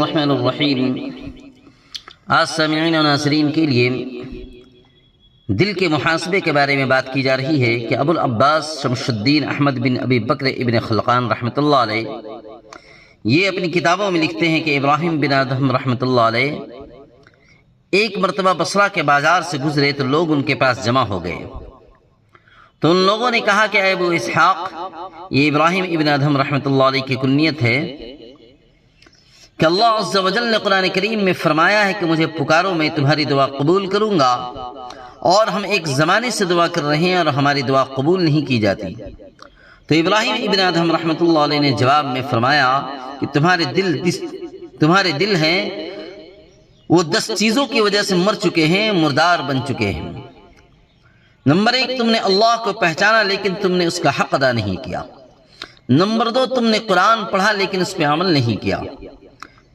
الرحمن الرحیم۔ آج سامعین و ناظرین کے لیے دل کے محاسبے کے بارے میں بات کی جا رہی ہے کہ ابو العباس شمس الدین احمد بن ابی بکر ابن خلقان رحمۃ اللہ علیہ یہ اپنی کتابوں میں لکھتے ہیں کہ ابراہیم بن ادہم رحمۃ اللہ علیہ ایک مرتبہ بصرہ کے بازار سے گزرے تو لوگ ان کے پاس جمع ہو گئے، تو ان لوگوں نے کہا کہ اے ابو اسحاق، یہ ابراہیم ابن ادہم رحمۃ اللہ علیہ کی کنیت ہے کہ اللہ عز و جل نے قرآن کریم میں فرمایا ہے کہ مجھے پکارو میں تمہاری دعا قبول کروں گا، اور ہم ایک زمانے سے دعا کر رہے ہیں اور ہماری دعا قبول نہیں کی جاتی۔ تو ابراہیم ابن ادہم رحمۃ اللہ علیہ نے جواب میں فرمایا کہ تمہارے دل ہیں وہ 10 چیزوں کی وجہ سے مر چکے ہیں، مردار بن چکے ہیں۔ نمبر 1، تم نے اللہ کو پہچانا لیکن تم نے اس کا حق ادا نہیں کیا۔ نمبر 2، تم نے قرآن پڑھا لیکن اس پہ عمل نہیں کیا۔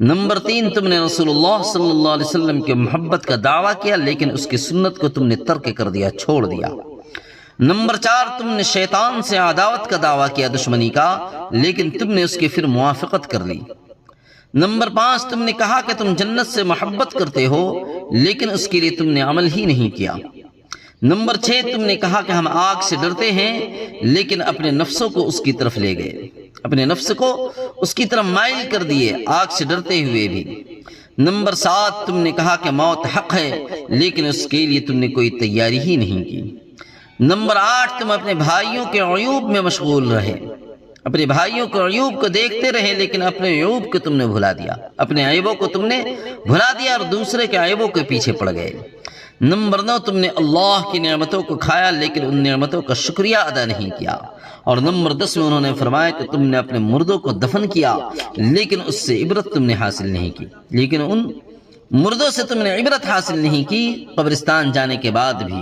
نمبر 3، تم نے رسول اللہ صلی اللہ علیہ وسلم کی محبت کا دعویٰ کیا لیکن اس کی سنت کو تم نے ترک کر دیا، چھوڑ دیا۔ نمبر 4، تم نے شیطان سے عداوت کا دعویٰ کیا، دشمنی کا، لیکن تم نے اس کی پھر موافقت کر لی۔ نمبر 5، تم نے کہا کہ تم جنت سے محبت کرتے ہو لیکن اس کے لیے تم نے عمل ہی نہیں کیا۔ نمبر 6، تم نے کہا کہ ہم آگ سے ڈرتے ہیں لیکن اپنے نفسوں کو اس کی طرف لے گئے، اپنے نفس کو اس کی طرف مائل کر دیے آگ سے ڈرتے ہوئے بھی۔ نمبر 7، تم نے کہا کہ موت حق ہے لیکن اس کے لیے تم نے کوئی تیاری ہی نہیں کی۔ نمبر 8، تم اپنے بھائیوں کے عیوب میں مشغول رہے، اپنے بھائیوں کے عیوب کو دیکھتے رہے لیکن اپنے عیوب کو تم نے بھلا دیا، اپنے عیبوں کو تم نے بھلا دیا اور دوسرے کے عیبوں کے پیچھے پڑ گئے۔ نمبر 9، تم نے اللہ کی نعمتوں کو کھایا لیکن ان نعمتوں کا شکریہ ادا نہیں کیا۔ اور نمبر 10 میں انہوں نے فرمایا کہ تم نے اپنے مردوں کو دفن کیا لیکن اس سے عبرت تم نے حاصل نہیں کی، لیکن ان مردوں سے تم نے عبرت حاصل نہیں کی قبرستان جانے کے بعد بھی،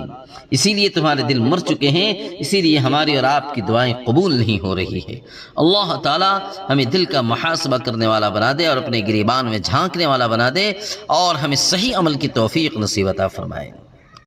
اسی لیے تمہارے دل مر چکے ہیں، اسی لیے ہماری اور آپ کی دعائیں قبول نہیں ہو رہی ہے۔ اللہ تعالی ہمیں دل کا محاسبہ کرنے والا بنا دے اور اپنے گریبان میں جھانکنے والا بنا دے اور ہمیں صحیح عمل کی توفیق نصیب عطا فرمائے۔